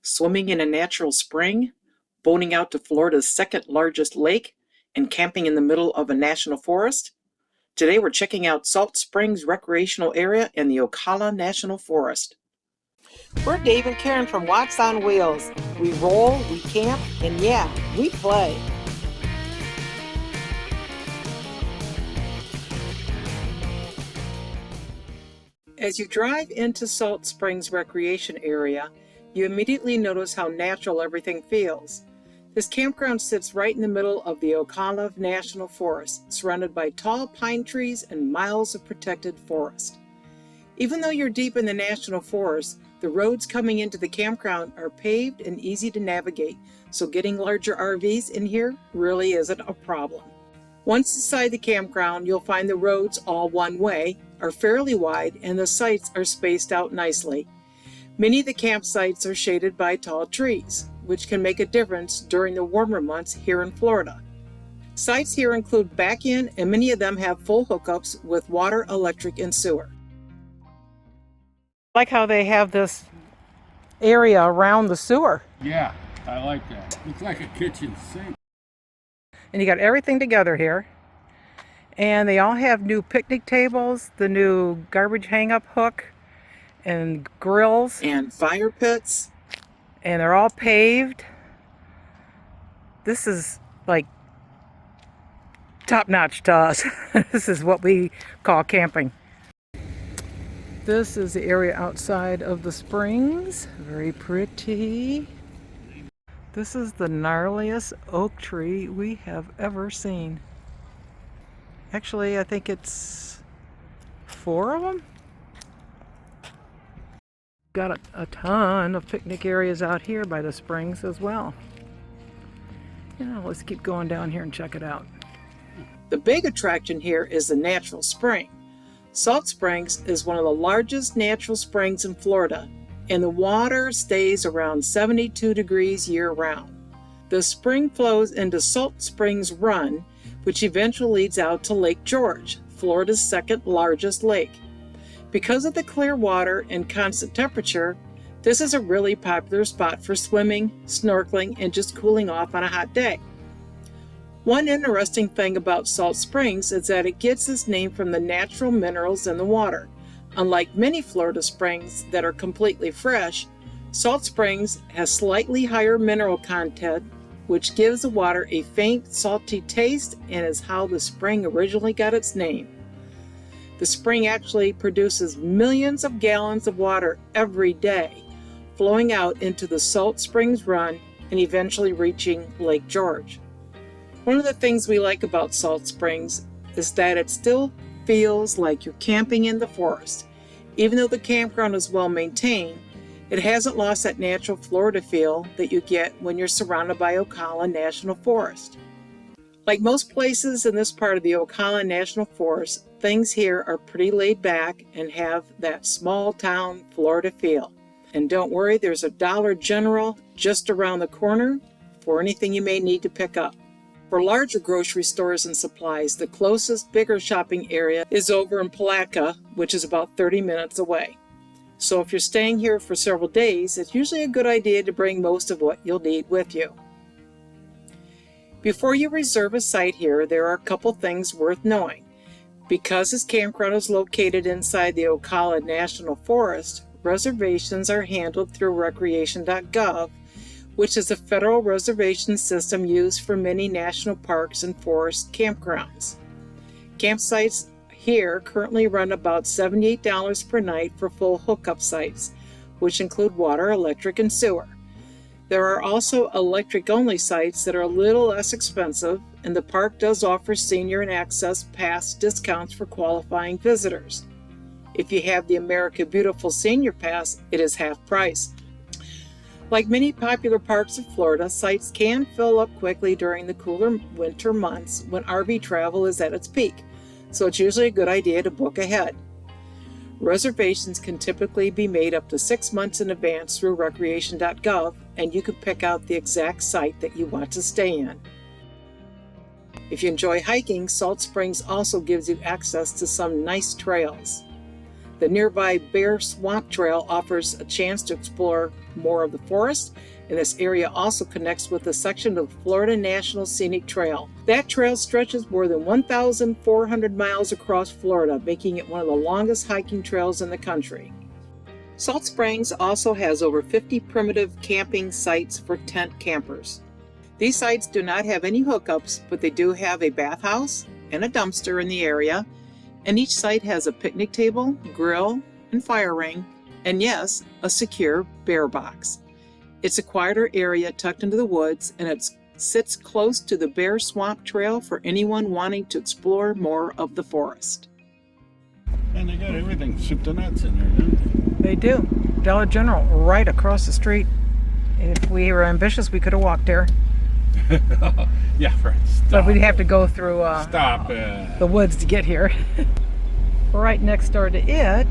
swimming in a natural spring, boating out to Florida's second largest lake, and camping in the middle of a national forest? Today we're checking out Salt Springs Recreational Area in the Ocala National Forest. We're Dave and Karen from Watts on Wheels. We roll, we camp, and yeah, we play. As you drive into Salt Springs Recreation Area, you immediately notice how natural everything feels. This campground sits right in the middle of the Ocala National Forest, surrounded by tall pine trees and miles of protected forest. Even though you're deep in the National Forest, the roads coming into the campground are paved and easy to navigate, so getting larger RVs in here really isn't a problem. Once inside the campground, you'll find the roads, all one way, are fairly wide and the sites are spaced out nicely. Many of the campsites are shaded by tall trees, which can make a difference during the warmer months here in Florida. Sites here include back-in, and many of them have full hookups with water, electric, and sewer. I like how they have this area around the sewer. Yeah, I like that. Looks like a kitchen sink. And you got everything together here. And they all have new picnic tables, the new garbage hang-up hook, and grills. And fire pits. And they're all paved. This is like top-notch to us. This is what we call camping. This is the area outside of the springs. Very pretty. This is the gnarliest oak tree we have ever seen. Actually, I think it's 4 of them. Got a ton of picnic areas out here by the springs as well. Yeah, let's keep going down here and check it out. The big attraction here is the natural spring. Salt Springs is one of the largest natural springs in Florida, and the water stays around 72 degrees year-round. The spring flows into Salt Springs Run, which eventually leads out to Lake George, Florida's second largest lake. Because of the clear water and constant temperature, this is a really popular spot for swimming, snorkeling, and just cooling off on a hot day. One interesting thing about Salt Springs is that it gets its name from the natural minerals in the water. Unlike many Florida springs that are completely fresh, Salt Springs has slightly higher mineral content, which gives the water a faint, salty taste and is how the spring originally got its name. The spring actually produces millions of gallons of water every day, flowing out into the Salt Springs Run and eventually reaching Lake George. One of the things we like about Salt Springs is that it still feels like you're camping in the forest. Even though the campground is well maintained, it hasn't lost that natural Florida feel that you get when you're surrounded by Ocala National Forest. Like most places in this part of the Ocala National Forest, things here are pretty laid back and have that small town Florida feel. And don't worry, there's a Dollar General just around the corner for anything you may need to pick up. For larger grocery stores and supplies, the closest bigger shopping area is over in Palatka, which is about 30 minutes away. So if you're staying here for several days, it's usually a good idea to bring most of what you'll need with you. Before you reserve a site here, there are a couple things worth knowing. Because this campground is located inside the Ocala National Forest, reservations are handled through recreation.gov, which is a federal reservation system used for many national parks and forest campgrounds. Campsites here currently run about $78 per night for full hookup sites, which include water, electric, and sewer. There are also electric-only sites that are a little less expensive, and the park does offer senior and access pass discounts for qualifying visitors. If you have the America Beautiful Senior Pass, it is half price. Like many popular parks of Florida, sites can fill up quickly during the cooler winter months when RV travel is at its peak, so it's usually a good idea to book ahead. Reservations can typically be made up to 6 months in advance through recreation.gov, and you can pick out the exact site that you want to stay in. If you enjoy hiking, Salt Springs also gives you access to some nice trails. The nearby Bear Swamp Trail offers a chance to explore more of the forest, and this area also connects with a section of the Florida National Scenic Trail. That trail stretches more than 1,400 miles across Florida, making it one of the longest hiking trails in the country. Salt Springs also has over 50 primitive camping sites for tent campers. These sites do not have any hookups, but they do have a bathhouse and a dumpster in the area, and each site has a picnic table, grill, and fire ring, and yes, a secure bear box. It's a quieter area tucked into the woods, and it sits close to the Bear Swamp Trail for anyone wanting to explore more of the forest. And they got everything soup to nuts in there, don't They do. Dollar General right across the street. If we were ambitious, we could have walked there. they? Yeah, right. Stop. But we'd have to go through the woods to get here. Right next door to it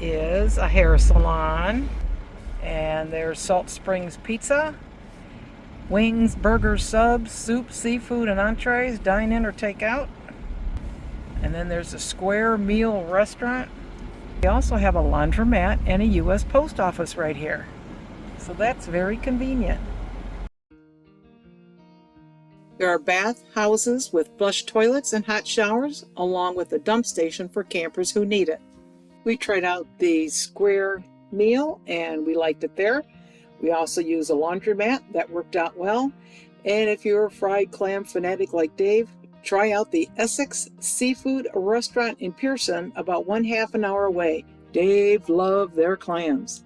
is a hair salon. And there's Salt Springs Pizza, wings, burgers, subs, soup, seafood, and entrees, dine in or take out. And then there's a Square Meal restaurant. They also have a laundromat and a U.S. post office right here. So that's very convenient. There are bathhouses with flush toilets and hot showers, along with a dump station for campers who need it. We tried out the Square Meal and we liked it there. We also use a laundromat. That worked out well. And if you're a fried clam fanatic like Dave, try out the Essex Seafood Restaurant in Pearson, about 1/2 an hour away. Dave loved their clams.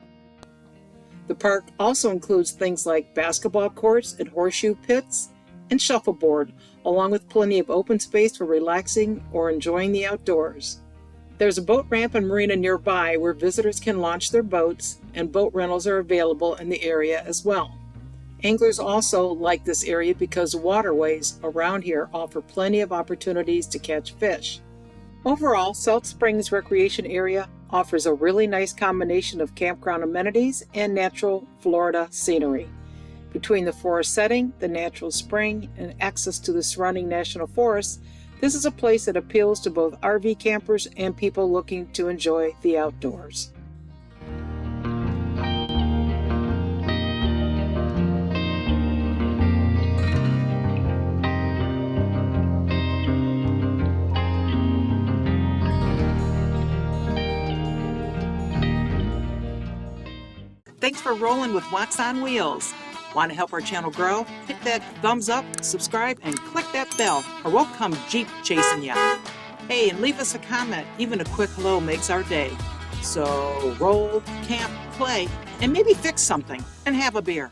The park also includes things like basketball courts and horseshoe pits and shuffleboard, along with plenty of open space for relaxing or enjoying the outdoors. There's a boat ramp and marina nearby where visitors can launch their boats, and boat rentals are available in the area as well. Anglers also like this area because waterways around here offer plenty of opportunities to catch fish. Overall, Salt Springs Recreation Area offers a really nice combination of campground amenities and natural Florida scenery. Between the forest setting, the natural spring, and access to the surrounding national forests, this is a place that appeals to both RV campers and people looking to enjoy the outdoors. Thanks for rolling with Watts on Wheels. Want to help our channel grow? Hit that thumbs up, subscribe, and click that bell, or we'll come Jeep chasing ya. Hey, and leave us a comment. Even a quick hello makes our day. So roll, camp, play, and maybe fix something, and have a beer.